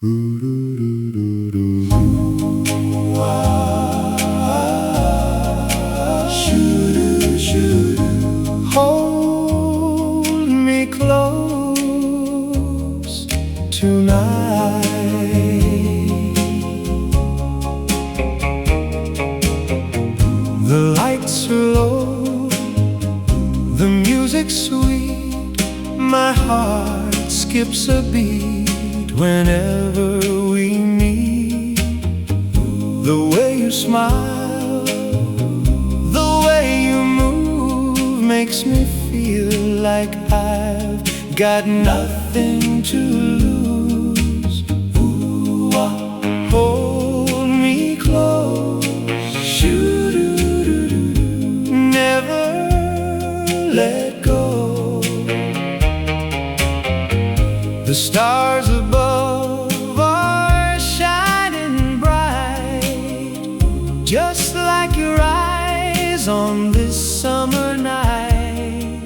Hold me close tonight. The lights are low, the music's sweet. My heart skips a beat whenever we meet. The way you smile, the way you move makes me feel like I've got nothing to lose. Ooh, hold me close, shoo-doo-doo-doo-doo. Never let go. The stars above are shining bright, just like your eyes on this summer night.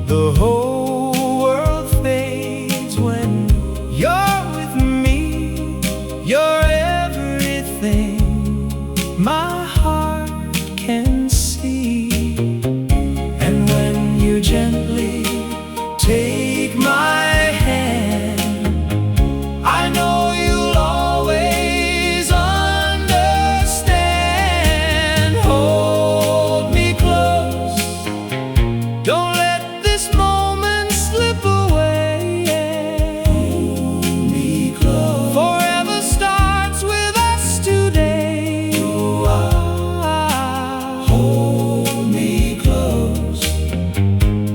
The whole world fades when you're with me. You're everything my heart can see. And when you gently take my hand, I know you'll always understand. Hold me close, don't let this moment slip away. Hold me close, forever starts with us today. Hold me close,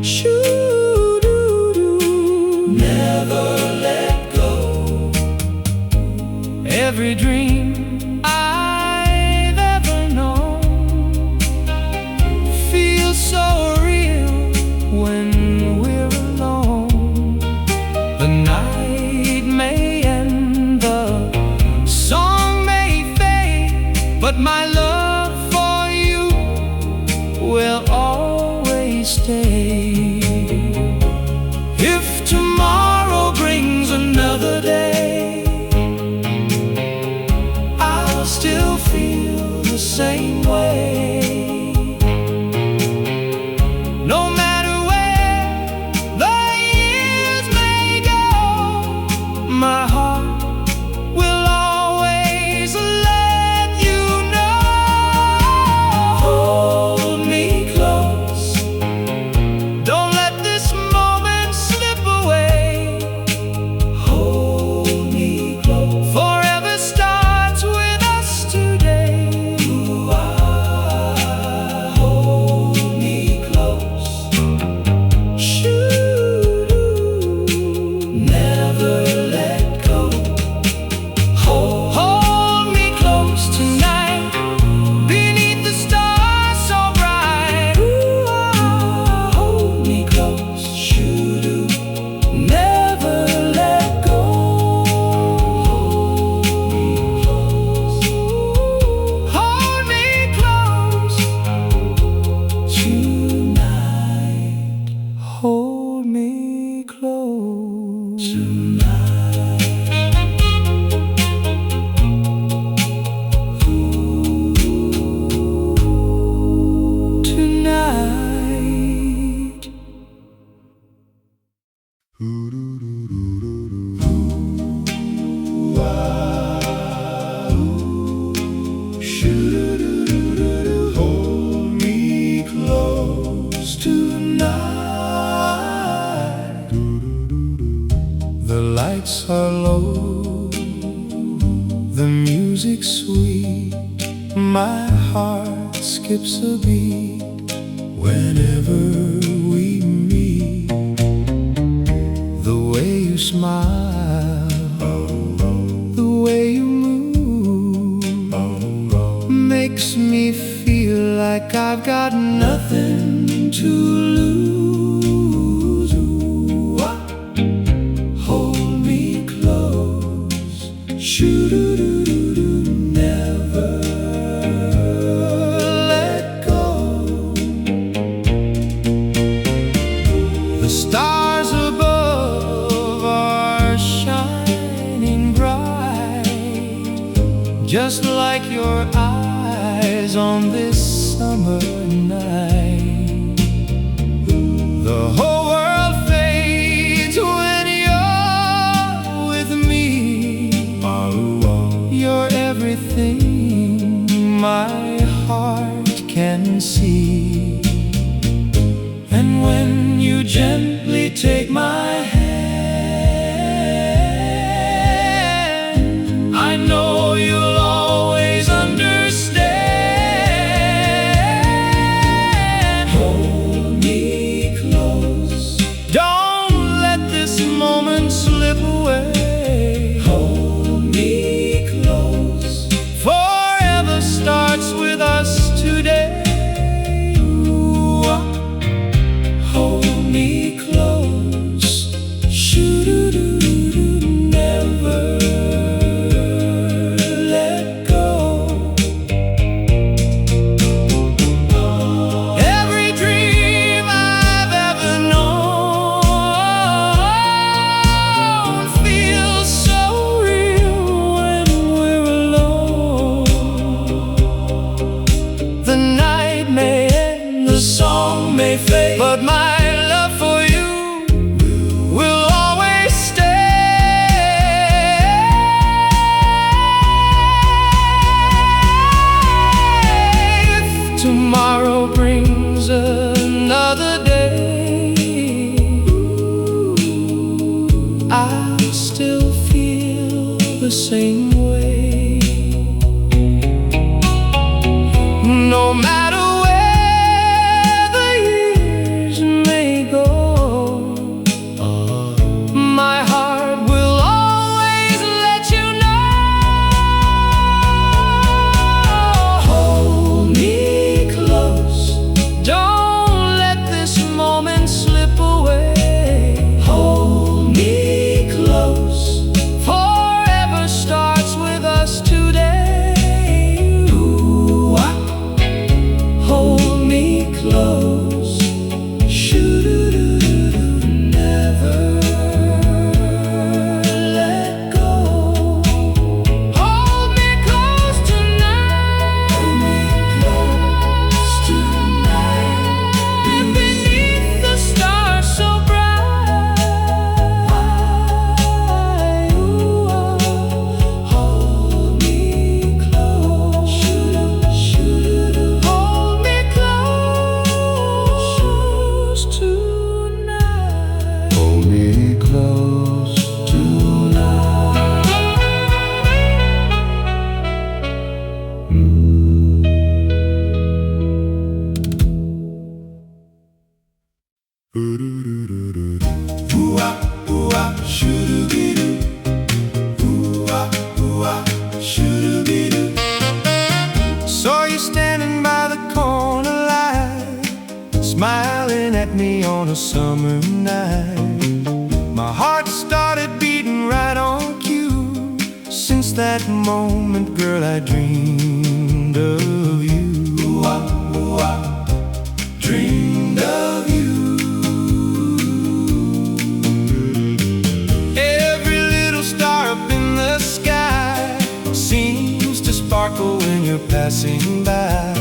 shoo-doo-doo. Never let go. Every dream I've ever known feels so real when we're alone. The night may end, the song may fade, but my love for you will always stay. If tomorrow brings another day, I'll still feel the same way. No matter where the years may go, my heart will always let you know. Hold me close, don't let this moment slip away. Hold me close, forever starts with us today. Hold me close, shoo-doo, never let go. Hold me close tonight, beneath the stars so bright. Hold me close, shoo-doo, never let go. Hold me close tonight. Hold me close tonight. Hold me close tonight. The lights are low, the music's sweet. My heart skips a beat whenever we meet. The way you smile, the way you move makes me feel like I've got nothing to lose. Hold me close, shoo-doo-doo-doo-doo. Never let go. The stars above are shining bright, just like your eyes on this summer night. The whole world fades when you're with me. You're everything my heart can see. And when you gently take my hand, I know you'll always understand. Hold me close, don't let this moment slip away. Hold me close, forever starts with us today. Hold me close, shoo-doo-doo-doo, never let go. Every dream I've ever known feels so real when we're alone. The night may end, the song may fade, but my love for you will always stay. If tomorrow brings another day, I'll still feel the same way. No matter where the years may go, my heart will always let you know. Hold me close, don't let this moment slip away. Hold me close, forever starts with us today. Doo-Wop. Hold me close, shoo-doo-doo-doo, never let go. Hold me close tonight. Hold me close tonight. Beneath the stars so bright. Hold me close, shoo-doo-doo-doo. Hold me close tonight. Hold me close tonight. Ooh-ah, ooh-ah, shoo-doo-be-doo. Ooh-ah, ooh-ah, shoo-doo-be-doo. Saw you standing by the corner light, smiling at me on a summer night. My heart started beating right on cue. Since that moment, girl, I dreamed of you. Ooh-ah, ooh-ah, dreamed of you. Every little star up in the sky seems to sparkle when you're passing by.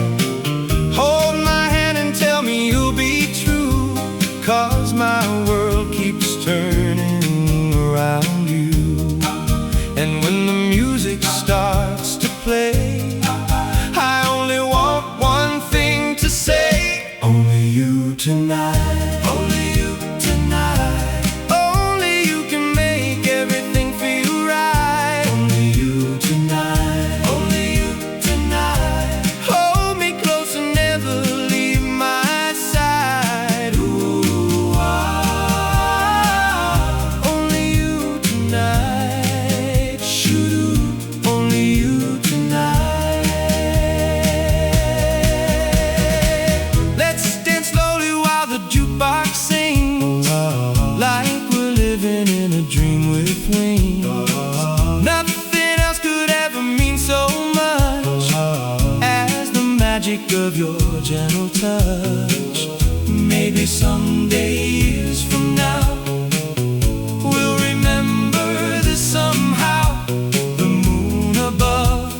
Hold my hand and tell me you'll be true, 'cause my world keeps turning around you. And when the music starts to play, I only want one thing to say. Only you tonight. Only you tonight. Only you can make everything feel right. Only you tonight. Only you tonight. Hold me close and never leave my side. Ooh-ah. Only you tonight. Shoo-doo. Only you tonight. Let's dance slowly while the jukebox sings, like we're living in a dream with wings. Nothing else could ever mean so much as the magic of your gentle touch. Maybe someday, years from now, we'll remember this somehow. The moon above,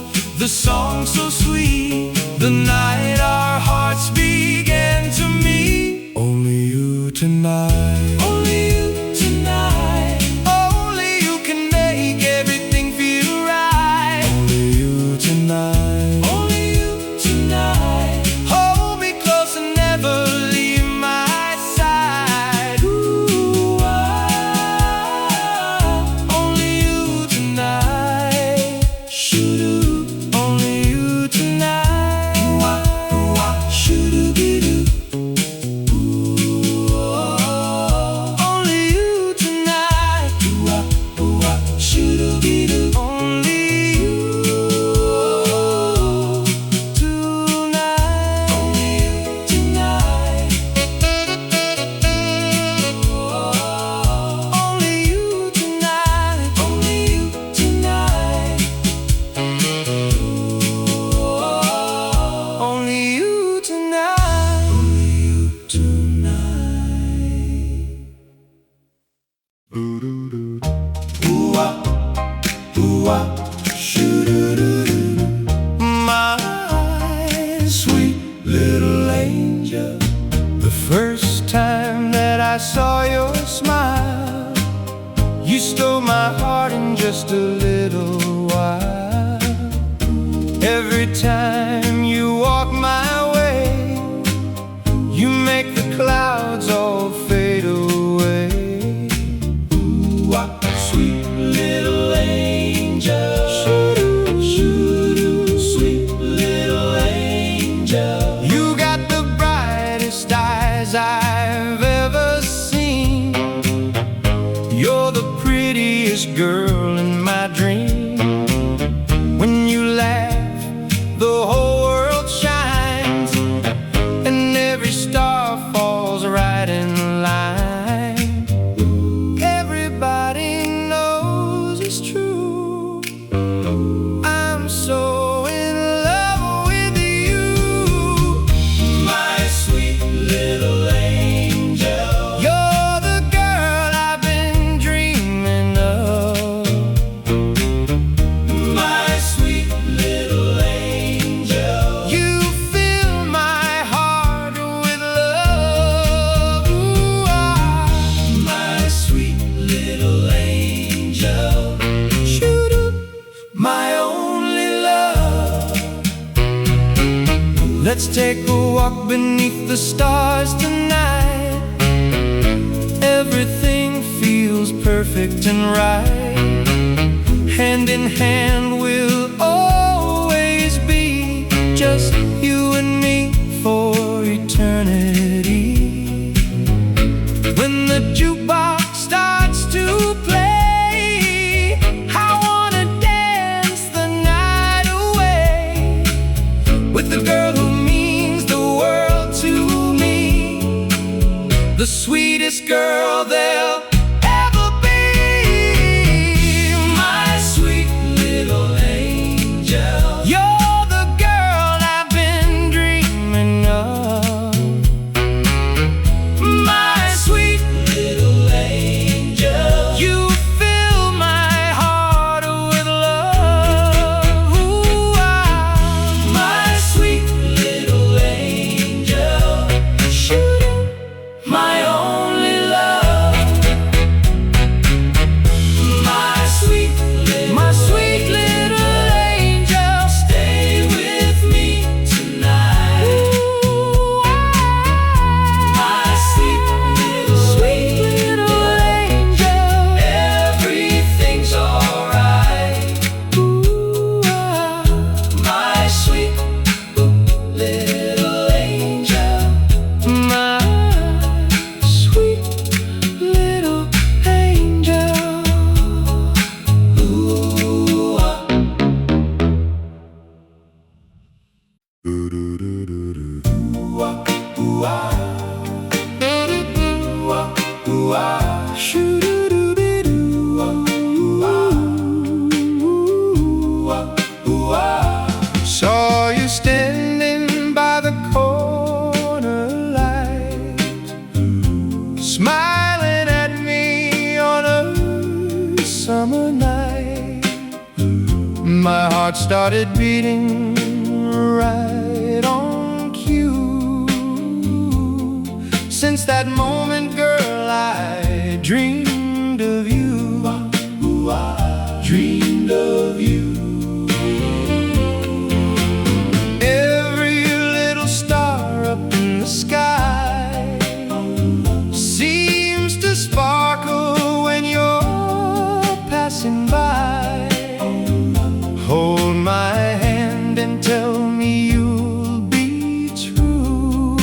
Doo-Wop, shoo-doo-doo-doo. My sweet little angel. The first time that I saw your smile, you stole my heart in just a little while. Every time you walk my way, you make the clouds all fade away. Doo-Wop, sweet little angel. Shoo-doo, shoo-doo, sweet little angel. You got the brightest eyes I've ever seen. You're the prettiest girl in my dream. When you laugh, the whole world shines, and every star falls right in line. Everybody knows it's true. I'm so in love with you, my sweet little angel. You're the girl I've been dreaming of, my sweet little angel. You fill my heart with love. Ooh-ah, my sweet little angel. Shoo-doo, my only love. Let's take a walk beneath the stars tonight. Everything feels perfect and right. Hand in hand we'll always be, just you and me for eternity. When the jukebox starts to play, I wanna dance the night away with the girl who means the world to me, the sweetest girl there'll ever be, my sweet little angel. You're the girl I've been dreaming of, my sweet little angel. You fill my heart with love. Ooh-ah, my sweet little angel. Shoo-doo, my only love, my sweet little angel. Stay with me tonight. Ooh-ah, my sweet little angel. Everything's alright. Ooh-ah, my sweet little angel, my sweet little angel. Ooh-ah. Ooh-ah, ooh-ah. Ooh-ah, ooh-ah. Shoo-doo-doo-doo-doo. Ooh-ah, ooh-ah. Saw you standing by the corner light, smiling at me on a summer night. My heart started beating right on cue. Since that moment, girl, I dreamed of you. Dreamed of you. Every little star up in the sky seems to sparkle when you're passing by. Hold my hand and tell me you'll be true,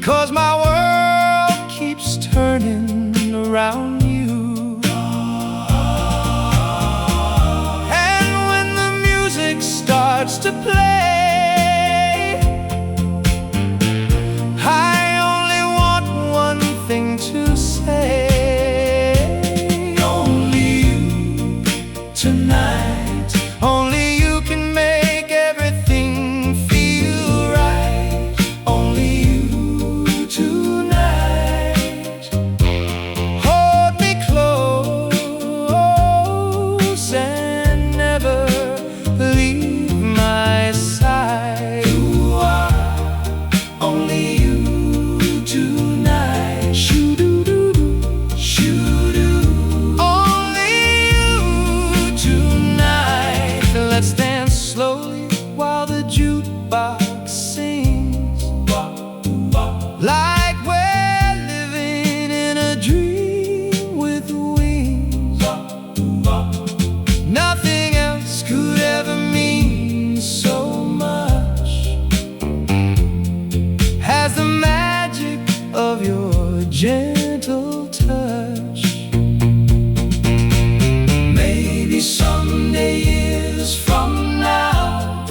'cause my world keeps turning around you. Nothing else could ever mean so much as the magic of your gentle touch. Maybe someday, years from now,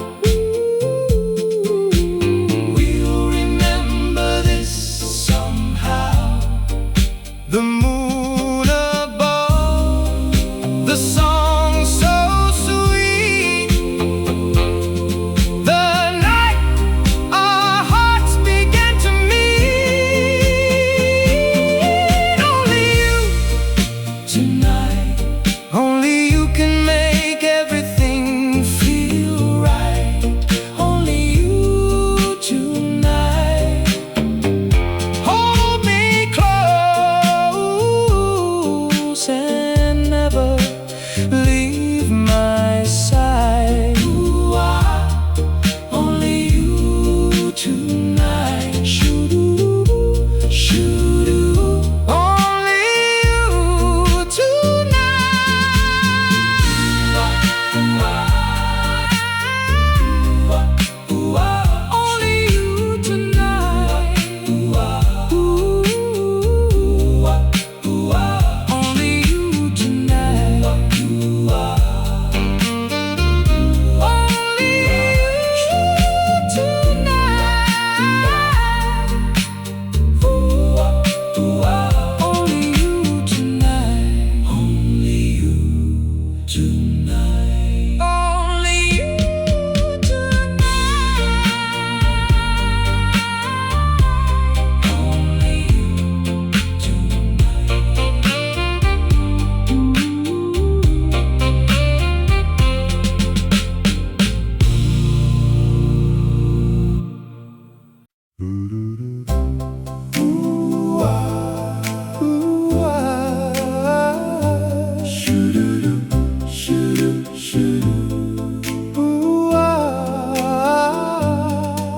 we'll remember this somehow. The moon above, the song so sweet, the night our hearts began to meet. Only you tonight, only you can make everything feel right. Only you tonight. Hold me close and never leave my side. Ooh, only you tonight. Shoo-doo, shoo-doo. Only you tonight. Only you tonight. Only you tonight. Only you tonight. Only you tonight. Only you tonight. Only you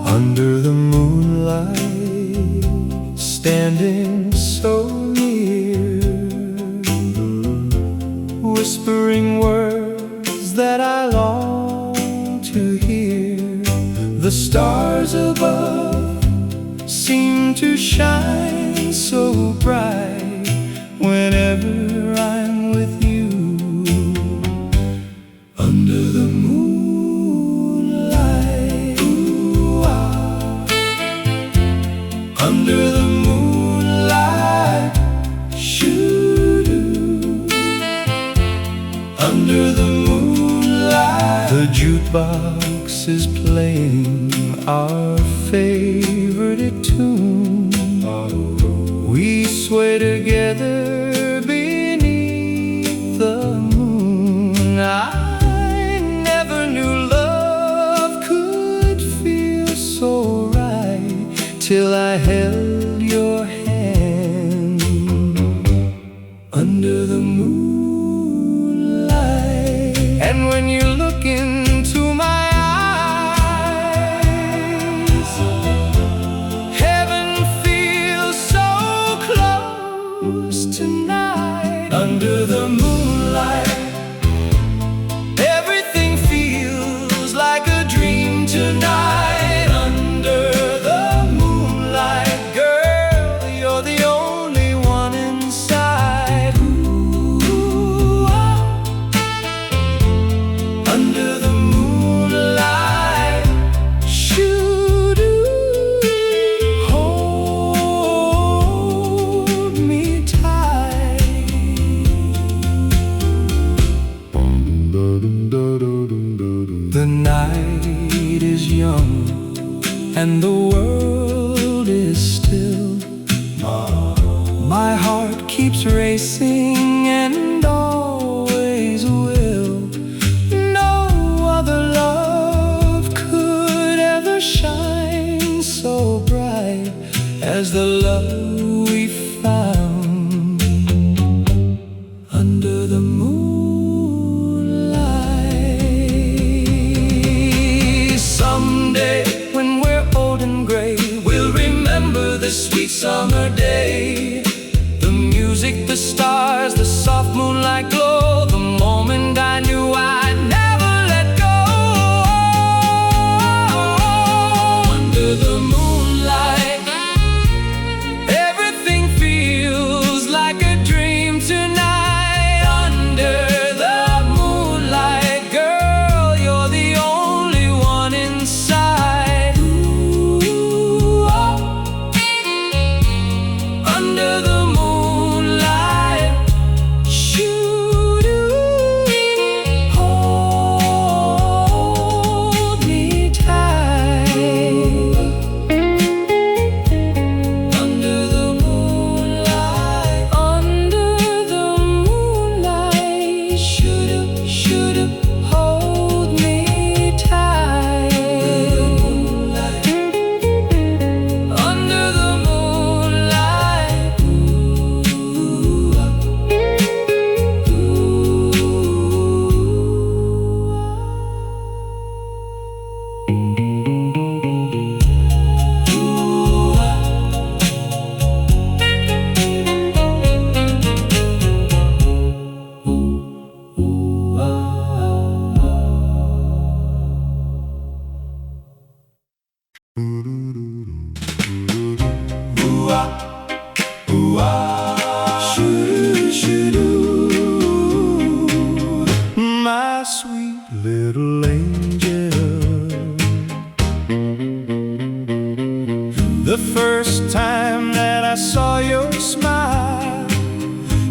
under the moonlight, standing so near, whispering words that I long to hear. The stars above seem to shine so bright whenever I'm with you. Under the moonlight, under the moonlight, shoo-doo. Under the moonlight, the jukebox is playing our favorite tune. We sway together beneath the moon. I never knew love could feel so right till I held your hand. Under the moonlight, and when you look into my eyes, heaven feels so close tonight. Under the moonlight, everything feels like a dream tonight. Under the moonlight, girl, you're the only one inside. Ooh, under the moonlight, shoo-doo. Hold me tight. The night is young and the world is still. My heart keeps racing and always will. No other love could ever shine so bright as the love we found under the moonlight. Someday, when we're old and gray, we'll remember the sweet summer day. The music, the stars, my sweet little angel. The first time that I saw your smile,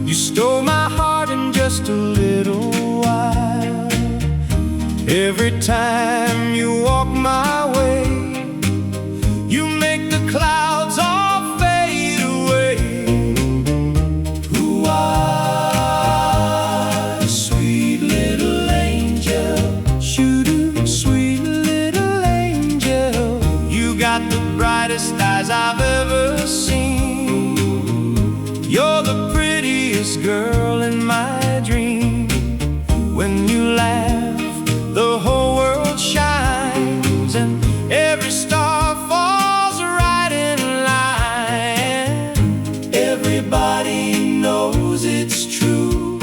you stole my heart in just a little while. Every time you walk my way, you make the clouds all fade away. Who are sweet little angel, shoo-doo, sweet little angel. You got the brightest eyes I've ever seen. You're the prettiest girl in my dream. When you laugh, the whole world shines, and every star falls right in line. Everybody knows it's true.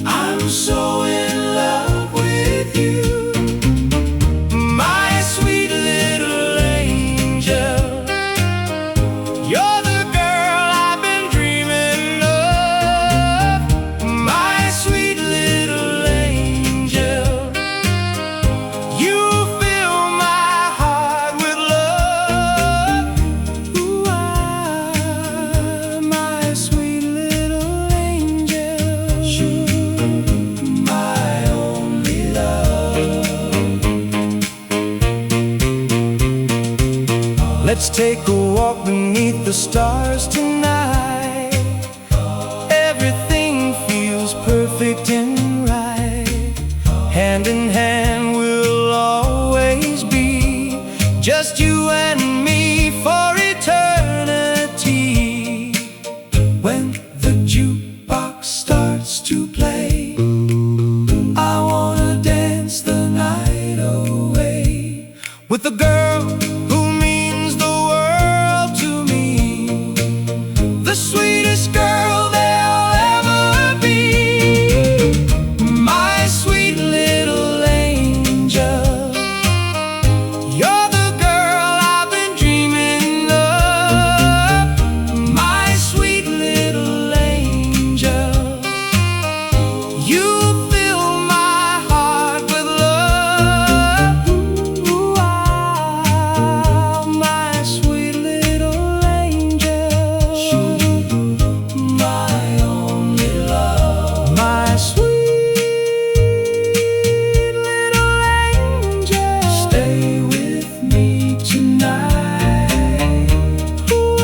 I'm so in love with you, my sweet little angel. You're the girl I've been dreaming of, my sweet little angel. You fill my heart with love. Ooh, my sweet little angel, my only love. Let's take a walk beneath the stars tonight. Everything feels perfect and right. Hand in hand we'll always be, just you and me for eternity. When the jukebox starts to play, I wanna dance the night away with the girl who means the world to me, the sweetest girl there'll ever be, my sweet little angel. You're the girl I've been dreaming of, my sweet little angel. You fill my heart with love. Ooh, my sweet little angel, my only love, my sweet little angel. Stay with me tonight. Ooh,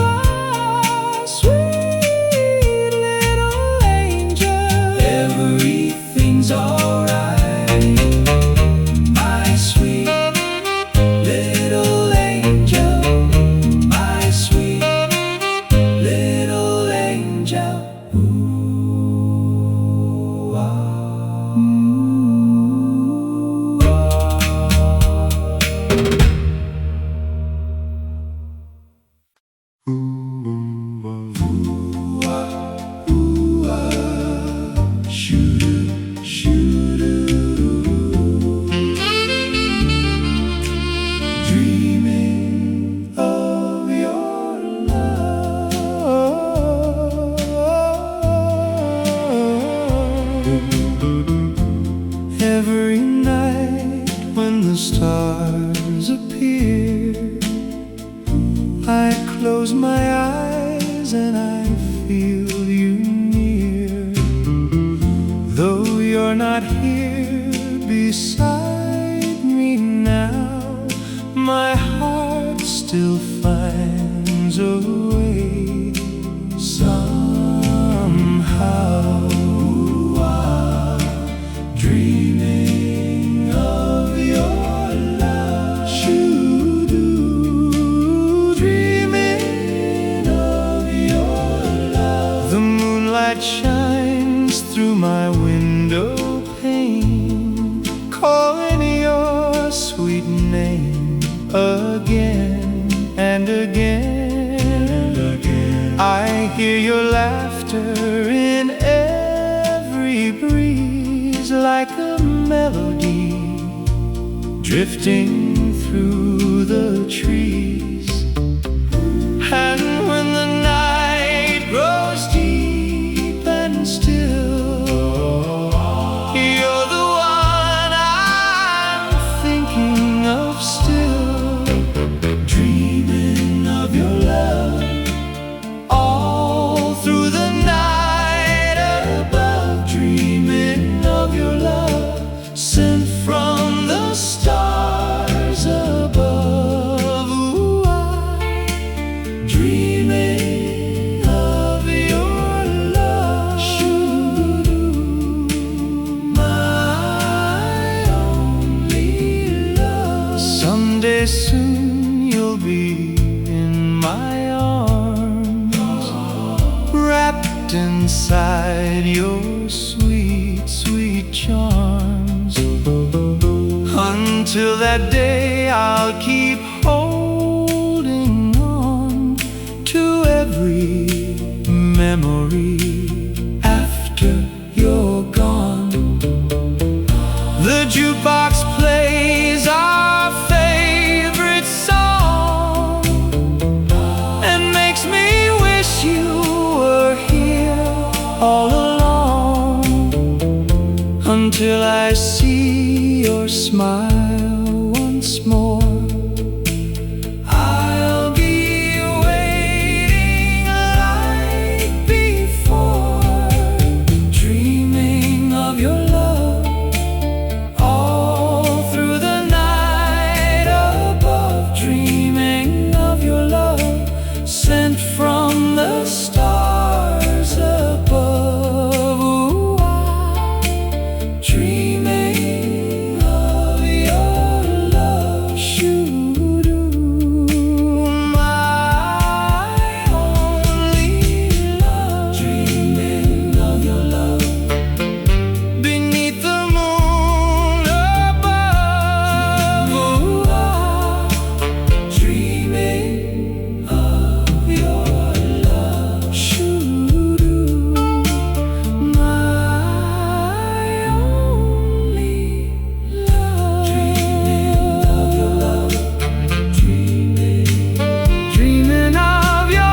sweet little angel. Everything's alright, my sweet little angel, my sweet little angel. Ooh, shoo-doo, shoo-doo. Dreaming of your love. Every night when the stars appear, I close my eyes and I feel you near. Though you're not here beside me now, my heart still finds a way somehow. Dreaming of your love, shoo-doo, dreaming of your love. The moonlight shines through my window pane, calling your sweet name again and again and again. I hear your laughter in every breeze, like a melody drifting through the trees. And when the night grows deep and still, your soon you'll be in my arms, wrapped inside your sweet, sweet charms. Until that day I'll keep holding on to every memory after you're gone. The jukebox plays our favorite song and makes me wish you were here all along. Until I see your smile once more, I'll be waiting like before, dreaming of your love all through the night above, dreaming of your love sent from the stars above. Ooh, I'm dreaming of your love, shoo-doo, my only love. Dreaming of your love beneath the moon above. Ooh, I'm dreaming of your love, shoo-doo, my only love. Dreaming of your love, dreaming of your love, dreaming of your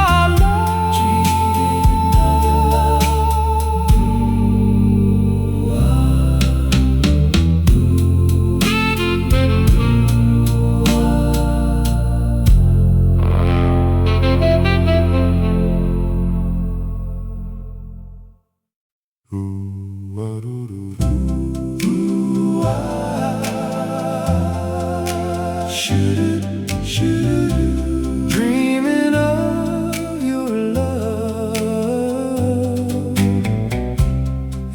love.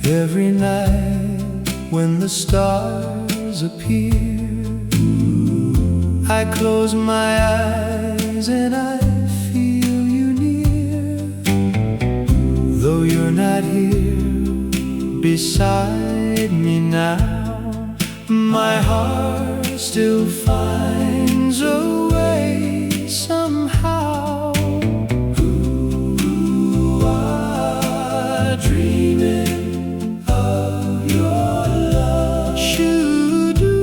Every night when the stars appear, I close my eyes and I feel you near. Though you're not here beside me now, my heart still finds a way somehow. Ooh, I'm dreaming of your love, shoo-doo,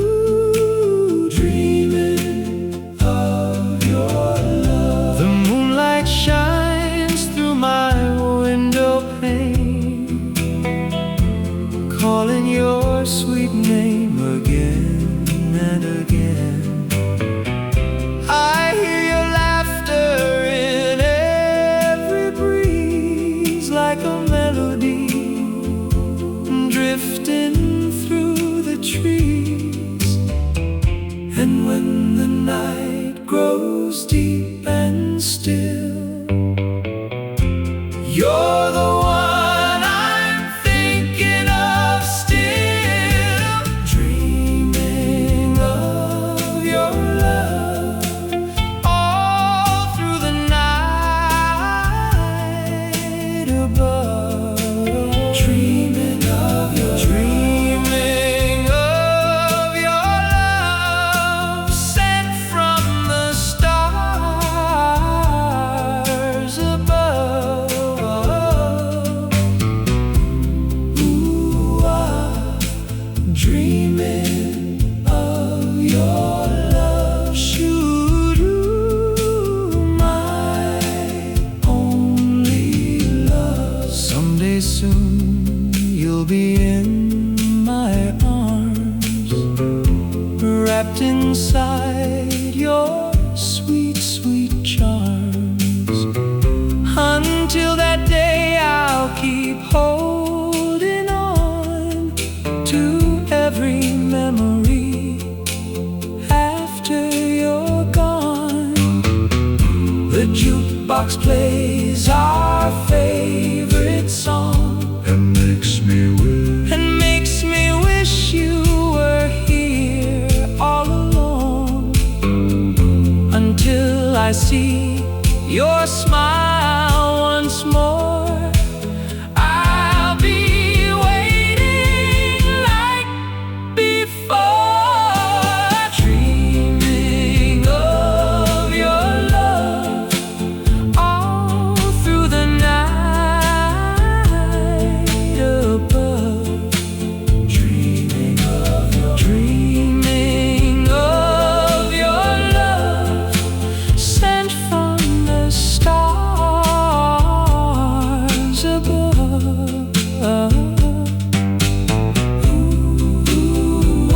dreaming of your love. The moonlight shines through my window pane, calling your sweet name again and again. I hear your laughter in every breeze, like a melody drifting through the trees. And when the night grows deep and still, you're the one I'm thinking of still, dreaming of your love all through the night above. Dreaming of your love sent from the stars above. Ooh, I'm dreaming of your love, shoo-doo, my only love. Someday soon you'll be in my arms, wrapped inside your sweet, sweet charms. Until that day I'll keep holding on to every memory after you're gone. The jukebox plays our favorite song and makes me wish you were here all along. I see your smile once more. I'll be waiting like before, dreaming of your love all through the night above. Dreaming of your love sent from the stars above. Ooh,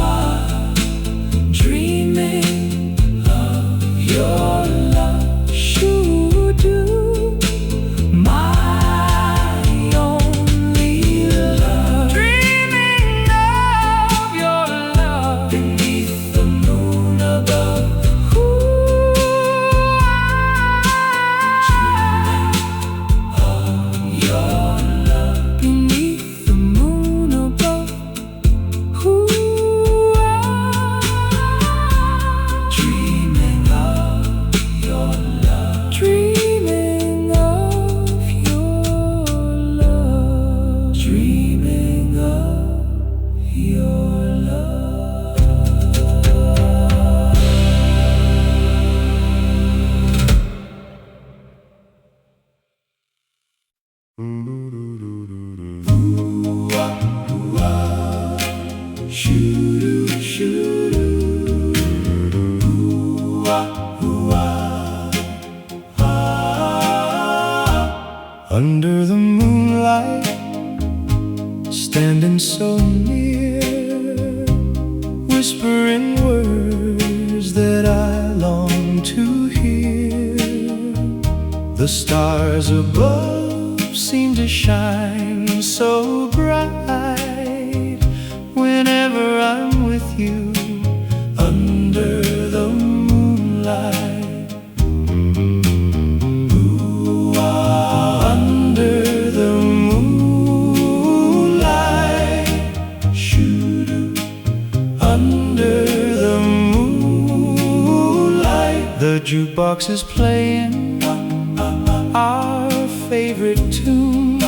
dreaming of your love. Shoo-doo, my only love. Dreaming of your love beneath the moon above. Your love beneath the moon above. Dreaming of your love. Dreaming of your love. Dreaming of your love. Shoo-doo, shoo-doo. Under the moonlight, standing so near, whispering words that I long to hear. The stars above seem to shine so bright whenever I'm with you under the moonlight. Ooh, under the moonlight. Shoo-doo, under the moonlight. The jukebox is playing our favorite tune.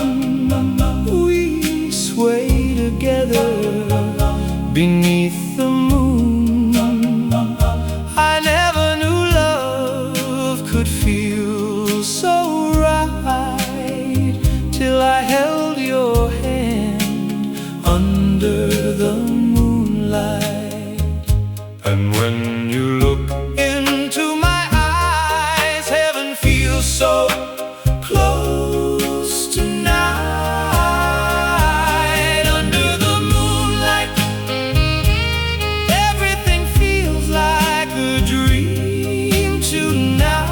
We sway together beneath the moon. I never knew love could feel so right till I held your hand under the moonlight. And when you look into my eyes, heaven feels so close tonight. Under the moonlight, everything feels like a dream tonight.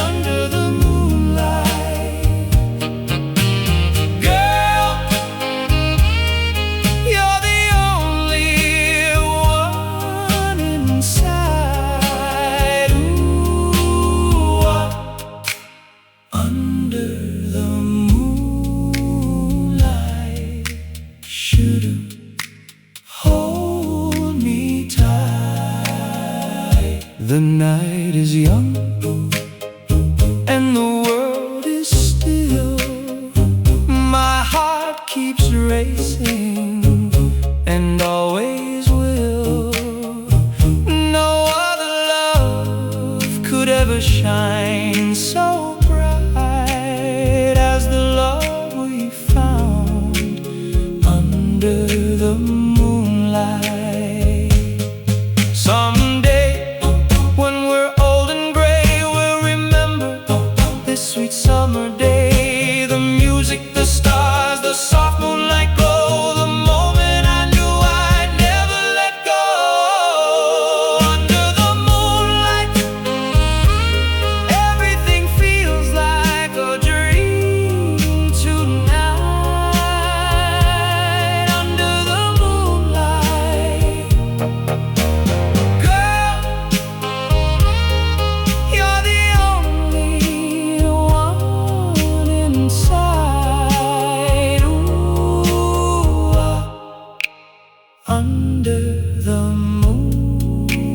Under the moonlight, girl, you're the only one inside. Ooh, under the moonlight. Shoo-doo, hold me tight. The night is young and the world is still. My heart keeps racing and always will. No other love could ever shine so bright as the love we found under the moonlight. Someday, when we're old and gray, we'll remember this sweet summer day. The music, the stars, the soft moonlight glow. The moment I knew I'd never let go. Under the moonlight, everything feels like a dream tonight. Under the moonlight, girl, you're the only one inside. Ooh, under the moonlight.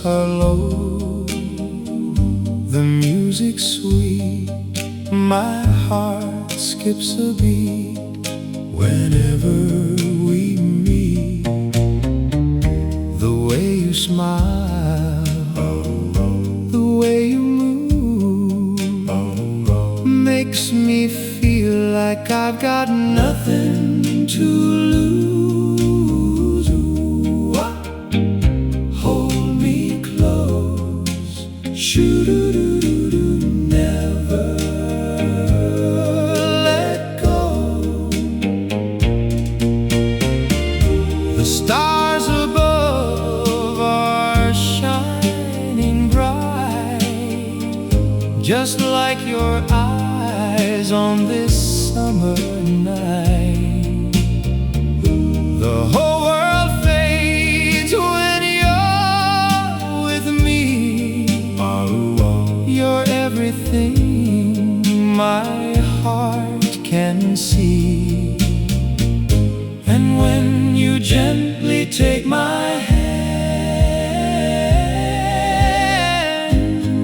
are low, the music's sweet, my heart skips a beat whenever we meet. The way you smile, the way you move, makes me feel like I've got nothing to lose. Hold me close, shoo-doo-doo-doo-doo, never let go. The stars above are shining bright, just like your eyes on this summer night. The whole world fades when you're with me. You're everything my heart can see. And when you gently take my hand,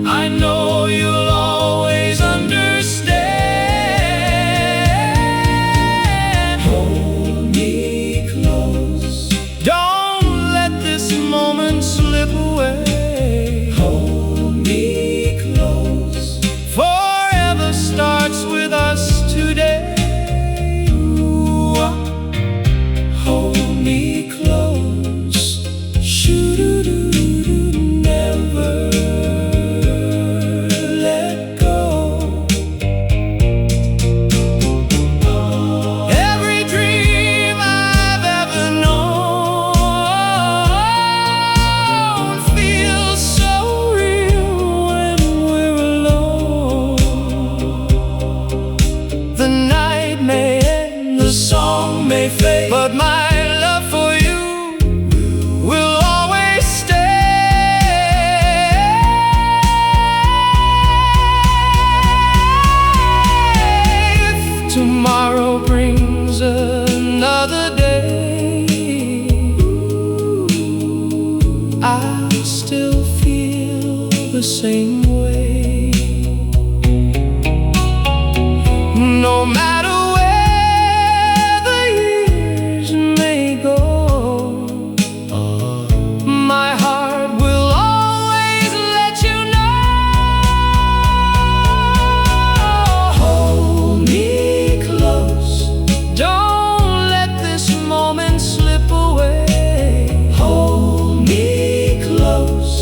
I know you'll always understand. Hold me close, don't let this moment slip away. Hold me close, forever starts with us today. Hold me close, shoo-doo-doo-doo, never let go. Every dream I've ever known feels so real when we're alone. The night may end, the song may fade, but my love for you will always stay. If tomorrow brings another day, I'll still feel the same way. No matter where the years may go, my heart will always let you know. Hold me close, don't let this moment slip away. Hold me close,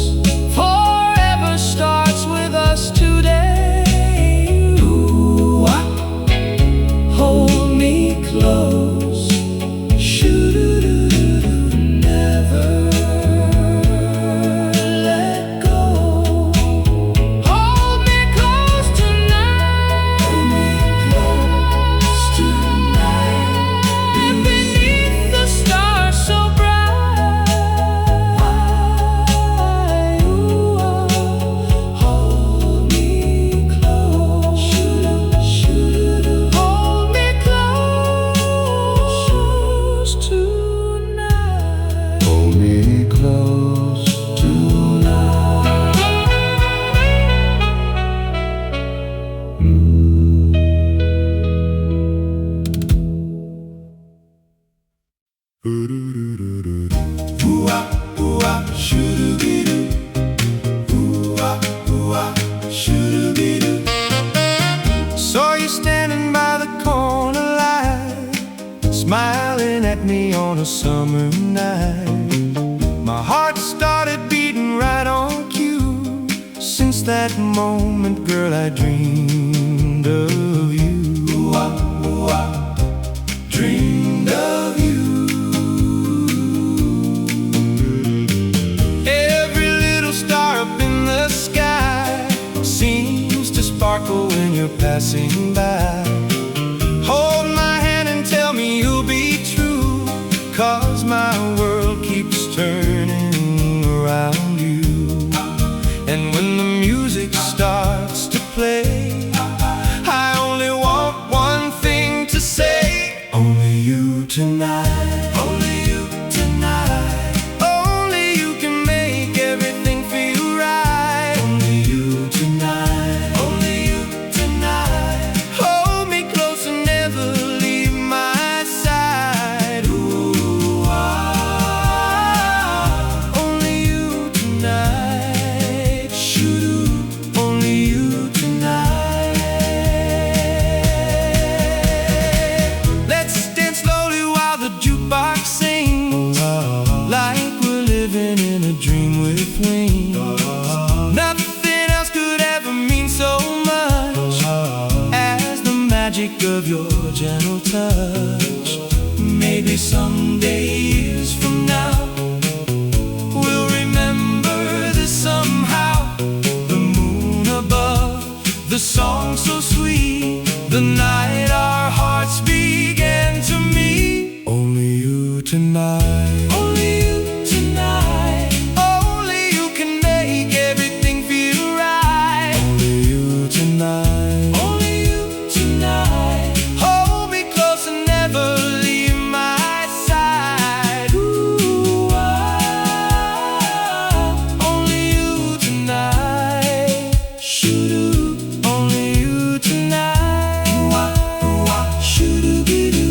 forever starts with us today. Doo-Wop. Hold me close, shoo-doo-doo-doo, never let go. Hold me close tonight. Hold me close tonight. Beneath the stars so bright. Hold me close, shoo-doo-doo-doo. Hold me close tonight. Hold me close tonight. Ooh-ah, ooh-ah, shoo-doo-doo-doo. Ooh-ah, ooh-ah, shoo-doo-doo-doo. Saw you standing by the corner light, smiling at me on a summer night. My heart started beating right on cue. Since that moment, girl, I dreamed of you. Ooh-ah, ooh-ah, dreamed of you. Every little star up in the sky seems to sparkle when you're passing by. Hold my hand and tell me you'll be true, 'cause my world keeps turning around you. And when the music starts to play, I only want one thing to say: only you tonight. Only you tonight. Only you can make everything feel touch. Maybe someday, years from now, we'll remember this somehow. The moon above, the song so sweet, the night our hearts began to meet. Only you tonight, only you tonight, only you can make everything feel right. Only you tonight, only you tonight, hold me close and never leave my side. Ooh, only you tonight, shoo-doo, only you tonight, shoo-doo-be-doo.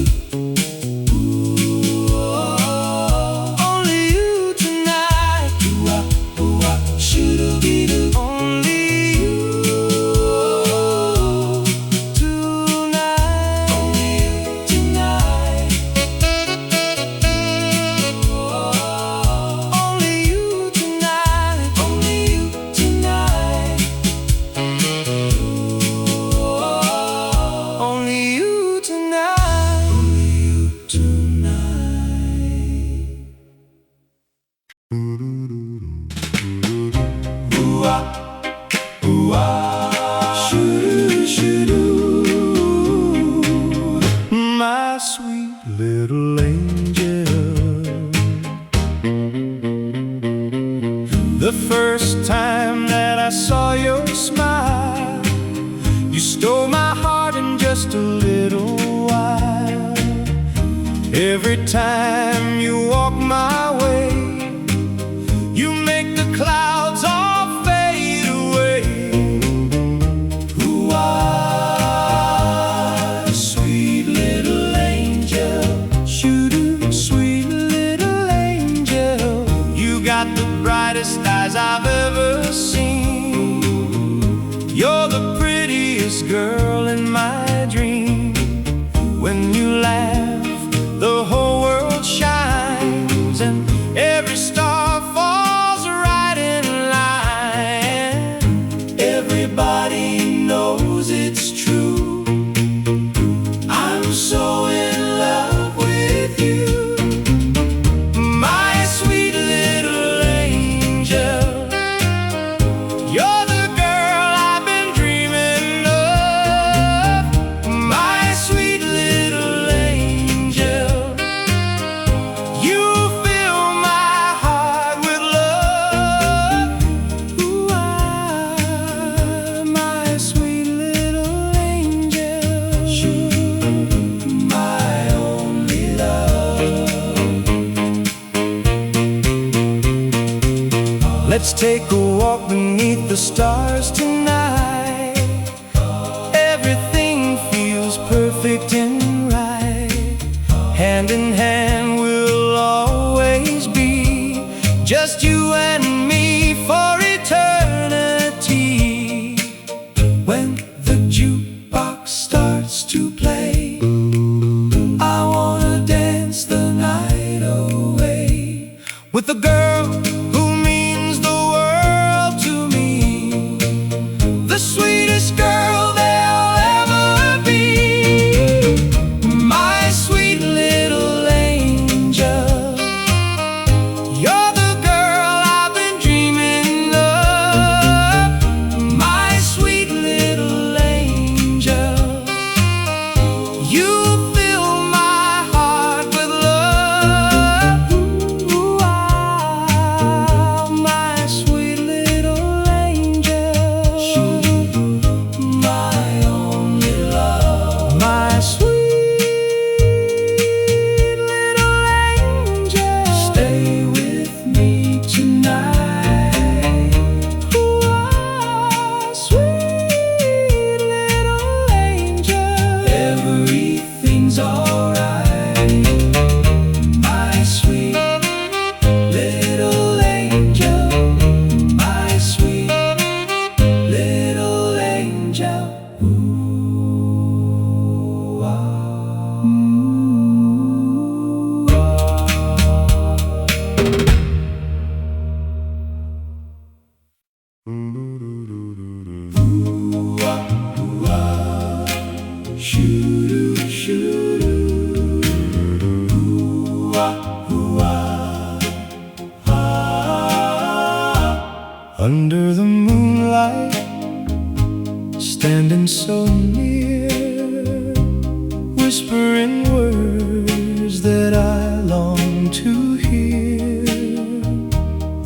My sweet little angel, the first time that I saw your smile, you stole my heart in just a little while. Every time you walk my way, you make the clouds all fade away. Ooh, sweet little angel, shoo-doo, sweet little angel. You got the brightest eyes I've ever seen. You're the prettiest girl in my dream. When you laugh, the whole world shines, and every star falls right in line. Everybody knows it's true, I'm so in love with you. My sweet little angel, you're the girl I've been dreaming of. My sweet little angel, you fill my heart with love. Ooh, my sweet little angel, my only love. Let's take a walk beneath the stars tonight. Everything feels perfect and right. Hand in hand we'll always be, just you and me for eternity. When the jukebox starts to play, I wanna dance the night away with the girl who means the world to me, the sweetest girl there'll ever be. My sweet little angel, you're the girl I've been dreaming of. My sweet little angel, you fill my heart with love. Ooh,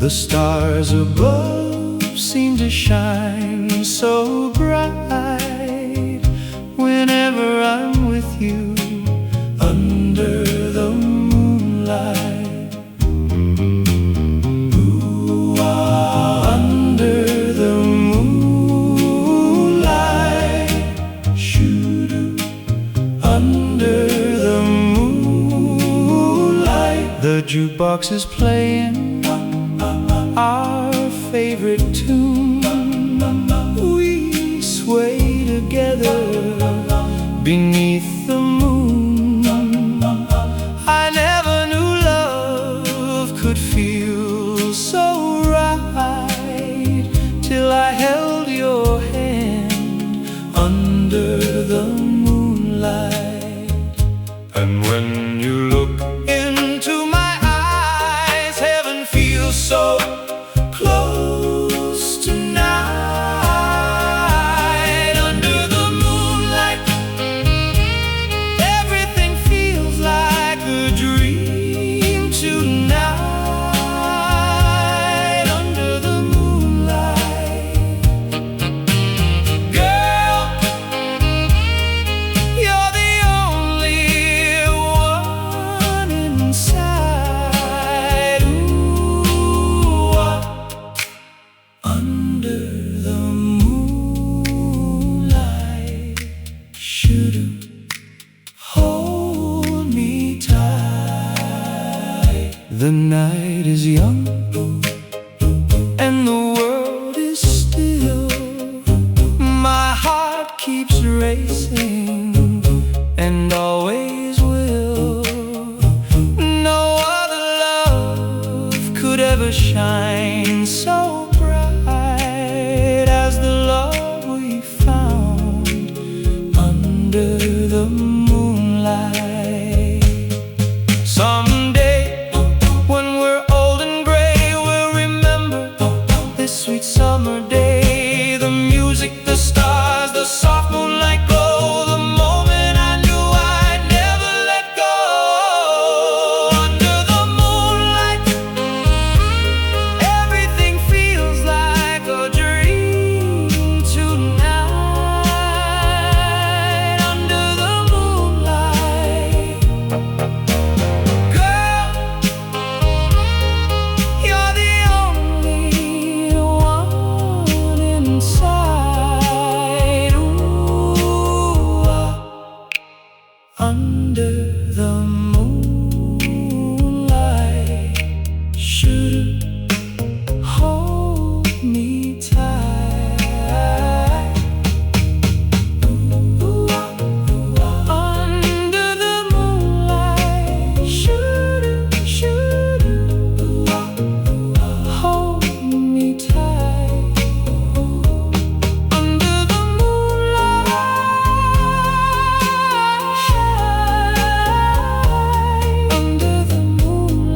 The stars above seem to shine so bright whenever I'm with you under the moonlight. Ooh, under the moonlight, shoo-doo, under the moonlight. The jukebox is playing our favorite tune. We sway together beneath the moon. I never knew love could feel so right till I held your hand under the moonlight. And when you look into my eyes, heaven feels so close tonight. Under the moonlight, everything feels like a dream tonight. Under the moonlight, girl, you're the only one inside. Ooh, under the moonlight, shoo-doo, hold me tight. The night is young and the world is still. My heart keeps racing and always will. No other love could ever shine so bright as the love we found under the moonlight. Someday, when we're old and gray, we'll remember this sweet summer day. The music, the stars, the soft moonlight glow. The moment I knew I'd never let go. Under the moonlight, everything feels like a dream tonight. Under the moonlight, girl, you're the only one inside. Ooh, under the moonlight, shoo-doo, hold me tight. Ooh, under the moonlight, shoo-doo, shoo-doo, hold me tight. Under the moonlight, under the moonlight.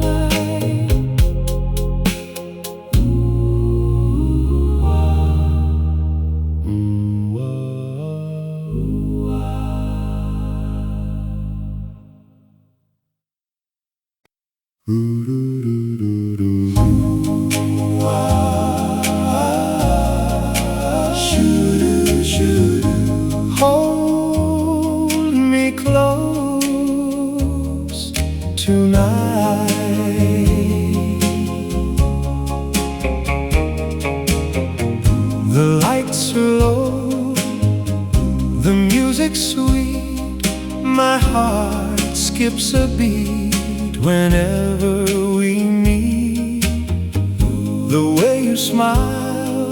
Shoo-doo, shoo-doo, hold me close tonight. The lights are low, the music's sweet. My heart skips a beat whenever we meet. The way you smile,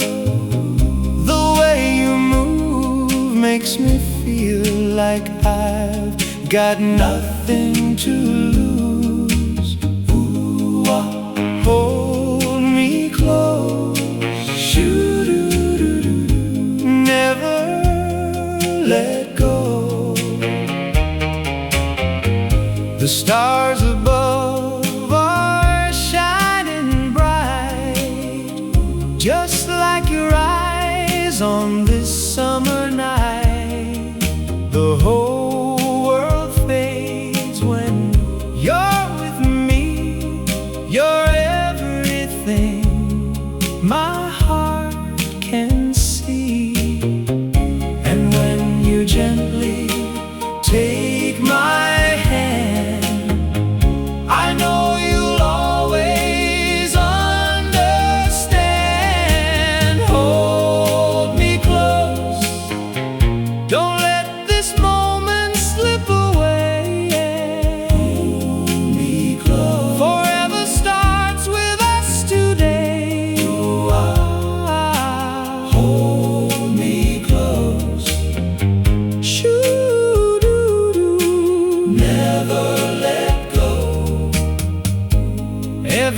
the way you move makes me feel like I've got nothing to lose. Ooh, hold me close, shoo-doo-doo-doo, never let go. The stars above are shining bright, just like your eyes on this summer night. The whole world fades when you're with me. You're everything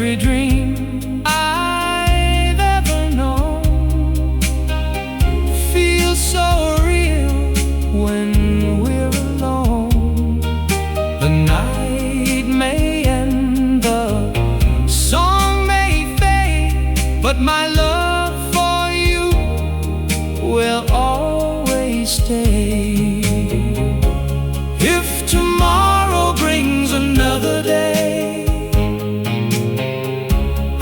every dream I've ever known feels so real when we're alone. The night may end, the song may fade, but my love for you will always stay. If tomorrow brings another day,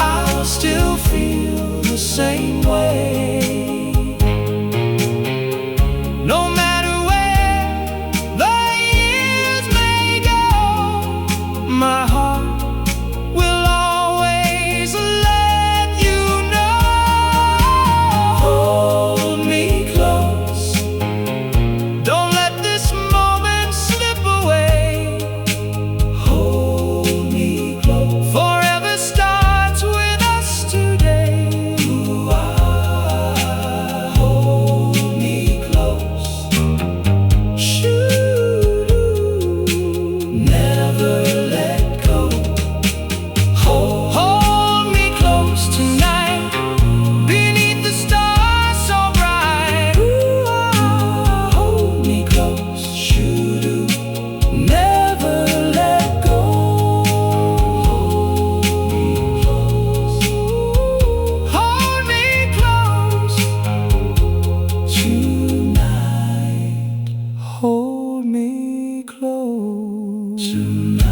I'll still feel the same way. No matter where the years may go, my heart will always let you know. Hold me close, don't let this moment slip away. Hold me close, forever starts with us today. Ooh, hold me close. Shoo-doo, never let go. Hold me close tonight, beneath the stars so bright. Ooh, hold me close. Shoo-doo, never let go. Hold me close tonight. Hold me close tonight.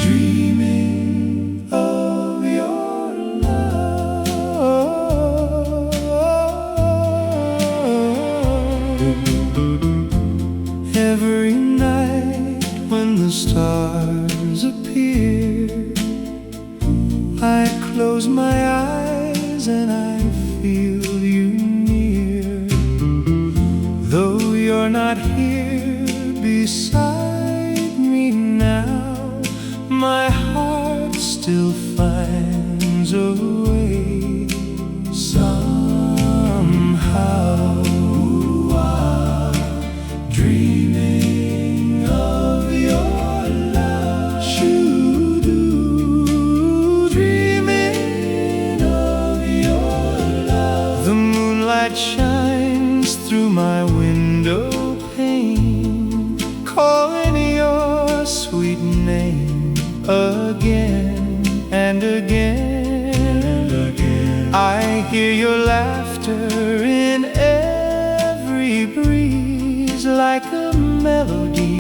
Dreaming of your love. Every night when the stars appear, I close my eyes and I feel you near. Though you're not here beside me now, my heart still finds a way somehow. Ooh, dreaming of your love. Shoo-doo, dreaming of your love. The moonlight shines through my window pane, calling your sweet name again and again. I hear your laughter